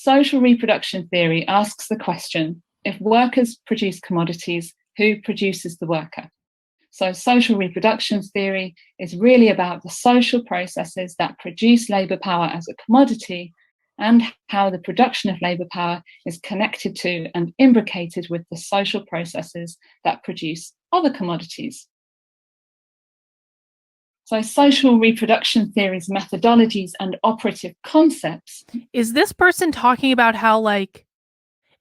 Social reproduction theory asks the question, if workers produce commodities, who produces the worker? So social reproduction theory is really about the social processes that produce labour power as a commodity and how the production of labour power is connected to and imbricated with the social processes that produce other commodities. So social reproduction theory's methodologies and operative concepts. Is this person talking about how, like,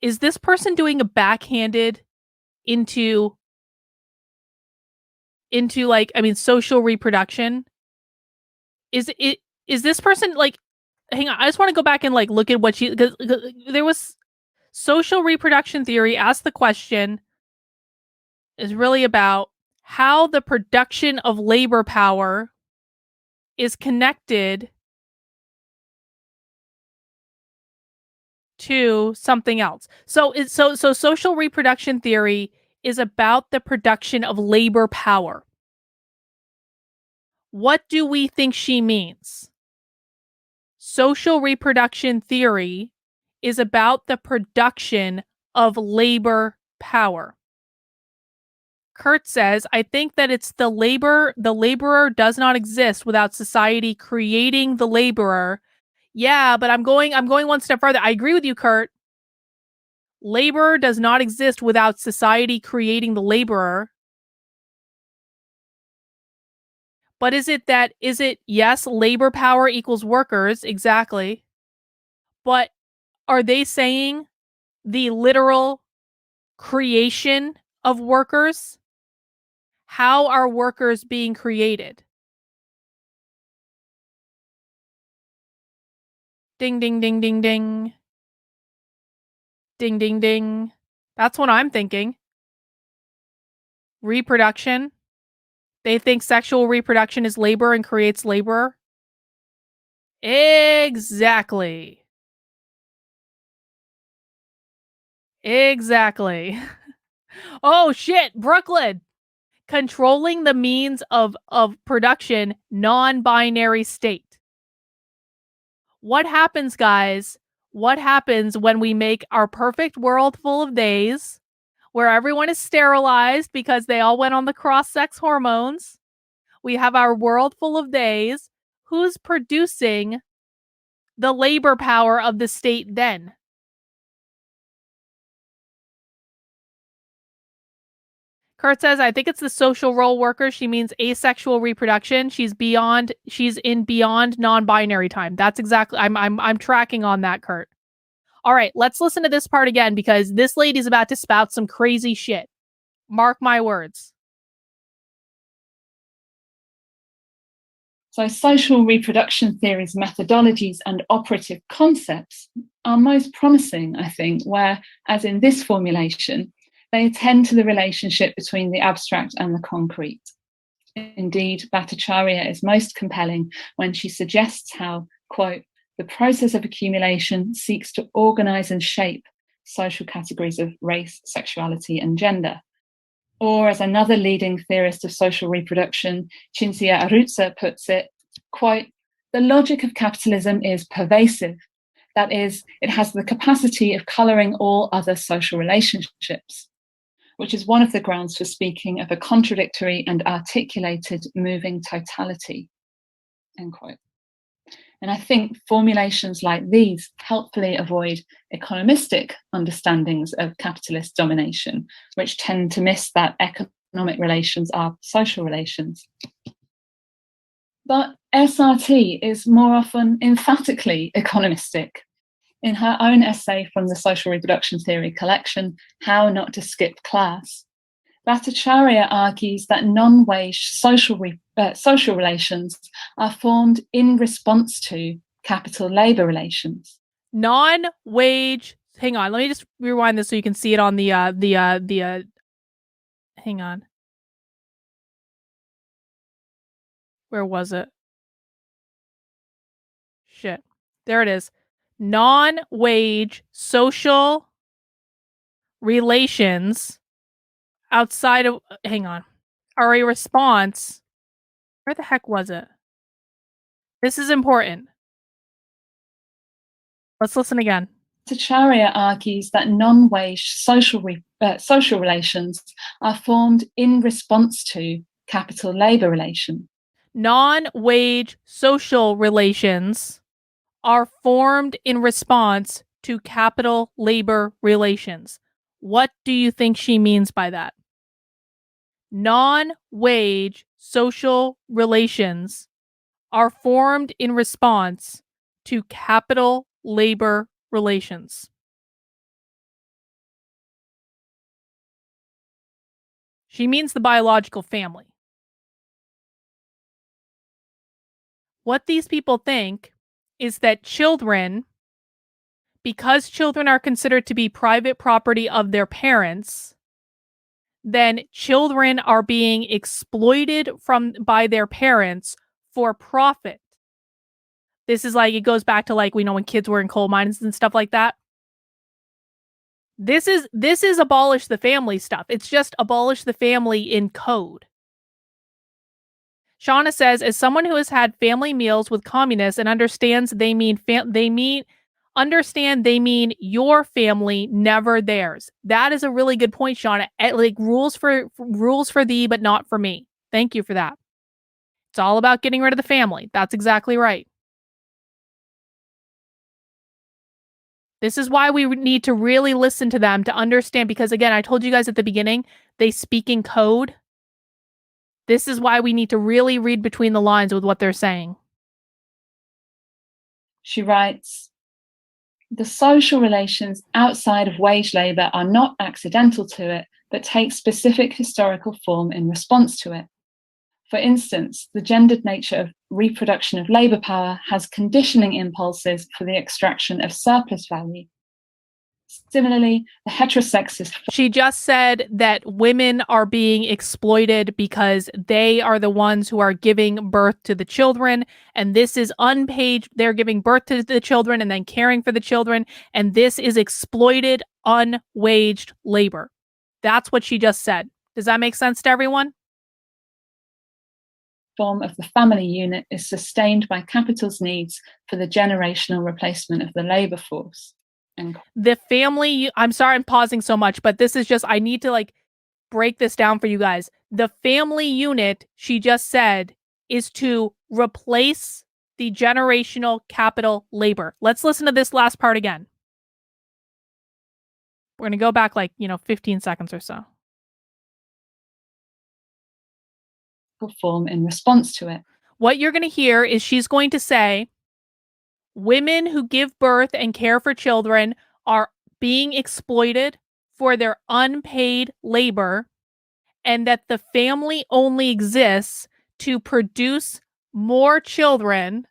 is this person doing a backhanded into like, I mean, social reproduction? Is this person, like, hang on, I just want to go back and like look at what she, because there was social reproduction theory asked the question is really about how the production of labor power is connected to something else. So social reproduction theory is about the production of labor power. What do we think she means? Social reproduction theory is about the production of labor power. Kurt says, I think that it's the laborer does not exist without society creating the laborer. Yeah, but I'm going one step further. I agree with you, Kurt. Labor does not exist without society creating the laborer. But is it, yes, labor power equals workers, exactly. But are they saying the literal creation of workers? How are workers being created? Ding, ding, ding, ding, ding. Ding, ding, ding. That's what I'm thinking. Reproduction. They think sexual reproduction is labor and creates labor. Exactly. Exactly. Oh shit, Brooklyn. Controlling the means of production, non-binary state. What happens, guys? What happens when we make our perfect world full of days where everyone is sterilized because they all went on the cross-sex hormones? We have our world full of days. Who's producing the labor power of the state then? Kurt says, I think it's the social role worker. She means asexual reproduction. She's in beyond non-binary time. That's exactly, I'm tracking on that, Kurt. All right, let's listen to this part again because this lady's about to spout some crazy shit. Mark my words. So social reproduction theory's methodologies and operative concepts are most promising, I think, where, as in this formulation, they attend to the relationship between the abstract and the concrete. Indeed, Bhattacharya is most compelling when she suggests how, quote, the process of accumulation seeks to organize and shape social categories of race, sexuality, and gender. Or, as another leading theorist of social reproduction, Cinzia Arruzza, puts it, quote, the logic of capitalism is pervasive. That is, it has the capacity of colouring all other social relationships, which is one of the grounds for speaking of a contradictory and articulated moving totality, end quote. And I think formulations like these helpfully avoid economistic understandings of capitalist domination, which tend to miss that economic relations are social relations. But SRT is more often emphatically economistic. In her own essay from the Social Reproduction Theory collection, How Not to Skip Class, Bhattacharya argues that non-wage social relations are formed in response to capital labour relations. Non-wage. Hang on, let me just rewind this so you can see it on the hang on. Where was it? Shit. There it is. Non-wage social relations outside of, hang on, are a response. Where the heck was it? This is important. Let's listen again. Bhattacharya argues that non-wage social relations are formed in response to capital-labor relation. Non-wage social relations are formed in response to capital-labor relations. What do you think she means by that? Non-wage social relations are formed in response to capital-labor relations. She means the biological family. What these people think is that children, because children are considered to be private property of their parents, then children are being exploited by their parents for profit. This is like, it goes back to like, we know when kids were in coal mines and stuff like that. This is abolish the family stuff. It's just abolish the family in code. Shauna says, as someone who has had family meals with communists and understands they mean your family, never theirs. That is a really good point, Shauna. Like rules for thee, but not for me. Thank you for that. It's all about getting rid of the family. That's exactly right. This is why we need to really listen to them to understand, because again, I told you guys at the beginning, they speak in code. This is why we need to really read between the lines with what they're saying. She writes, the social relations outside of wage labour are not accidental to it, but take specific historical form in response to it. For instance, the gendered nature of reproduction of labour power has conditioning impulses for the extraction of surplus value. Similarly, the heterosexist... She just said that women are being exploited because they are the ones who are giving birth to the children, and this is unpaid. They're giving birth to the children and then caring for the children, and this is exploited, unwaged labor. That's what she just said. Does that make sense to everyone? Form of the family unit is sustained by capital's needs for the generational replacement of the labour force. The family, I'm sorry I'm pausing so much, but this is just, I need to like break this down for you guys. The family unit, she just said, is to replace the generational capital labor. Let's listen to this last part again. We're going to go back like, 15 seconds or so. Form in response to it. What you're going to hear is she's going to say, women who give birth and care for children are being exploited for their unpaid labor, and that the family only exists to produce more children,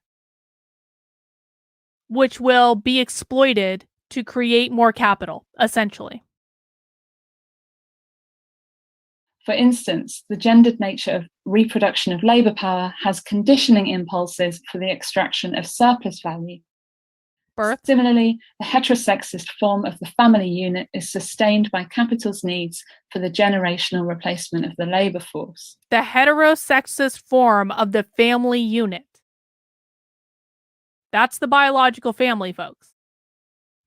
which will be exploited to create more capital, essentially. For instance, the gendered nature of reproduction of labour power has conditioning impulses for the extraction of surplus value. Birth. Similarly, the heterosexist form of the family unit is sustained by capital's needs for the generational replacement of the labour force. The heterosexist form of the family unit. That's the biological family, folks.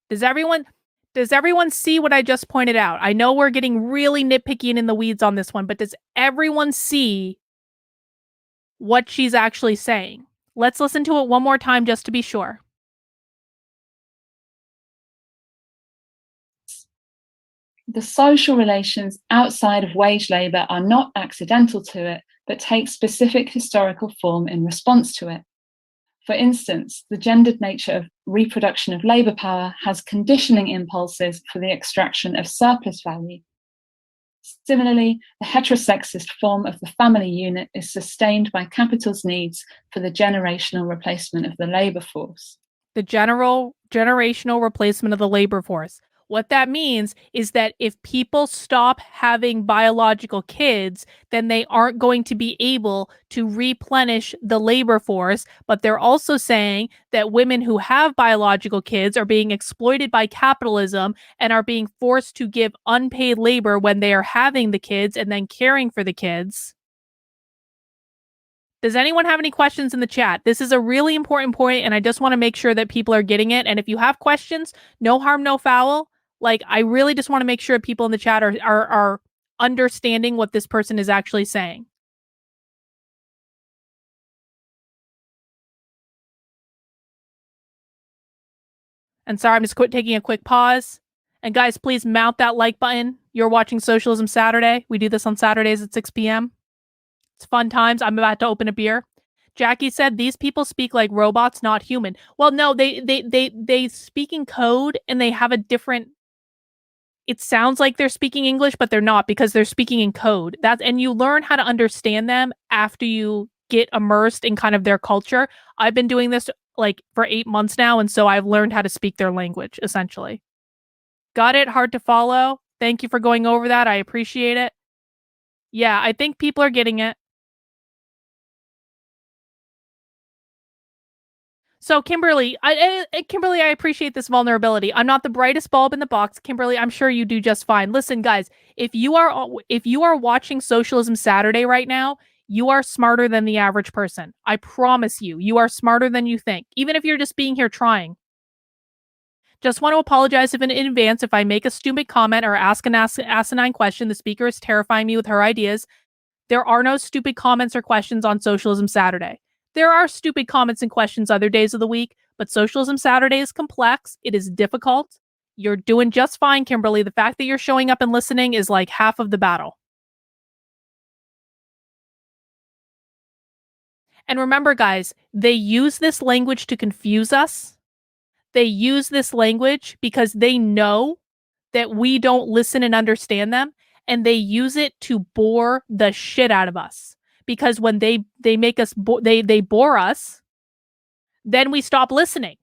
Does everyone see what I just pointed out? I know we're getting really nitpicky and in the weeds on this one, but does everyone see what she's actually saying? Let's listen to it one more time just to be sure. The social relations outside of wage labour are not accidental to it, but take specific historical form in response to it. For instance, the gendered nature of reproduction of labour power has conditioning impulses for the extraction of surplus value. Similarly, the heterosexist form of the family unit is sustained by capital's needs for the generational replacement of the labour force. The generational replacement of the labor force. What that means is that if people stop having biological kids, then they aren't going to be able to replenish the labor force. But they're also saying that women who have biological kids are being exploited by capitalism and are being forced to give unpaid labor when they are having the kids and then caring for the kids. Does anyone have any questions in the chat? This is a really important point, and I just want to make sure that people are getting it. And if you have questions, no harm, no foul. Like, I really just want to make sure people in the chat are understanding what this person is actually saying. And sorry, I'm just taking a quick pause. And guys, please mount that like button. You're watching Socialism Saturday. We do this on Saturdays at 6 p.m. It's fun times. I'm about to open a beer. Jackie said these people speak like robots, not human. Well, no, they speak in code and they have a different. It sounds like they're speaking English, but they're not because they're speaking in code. And you learn how to understand them after you get immersed in kind of their culture. I've been doing this like for 8 months now, and so I've learned how to speak their language essentially. Got it? Hard to follow. Thank you for going over that. I appreciate it. Yeah, I think people are getting it. So Kimberly, I appreciate this vulnerability. I'm not the brightest bulb in the box, Kimberly. I'm sure you do just fine. Listen, guys, if you are watching Socialism Saturday right now, you are smarter than the average person. I promise you, you are smarter than you think. Even if you're just being here trying. Just want to apologize in advance if I make a stupid comment or ask an asinine question. The speaker is terrifying me with her ideas. There are no stupid comments or questions on Socialism Saturday. There are stupid comments and questions other days of the week, but Socialism Saturday is complex. It is difficult. You're doing just fine, Kimberly. The fact that you're showing up and listening is like half of the battle. And remember, guys, they use this language to confuse us. They use this language because they know that we don't listen and understand them, and they use it to bore the shit out of us. Because when they make us they bore us, then we stop listening.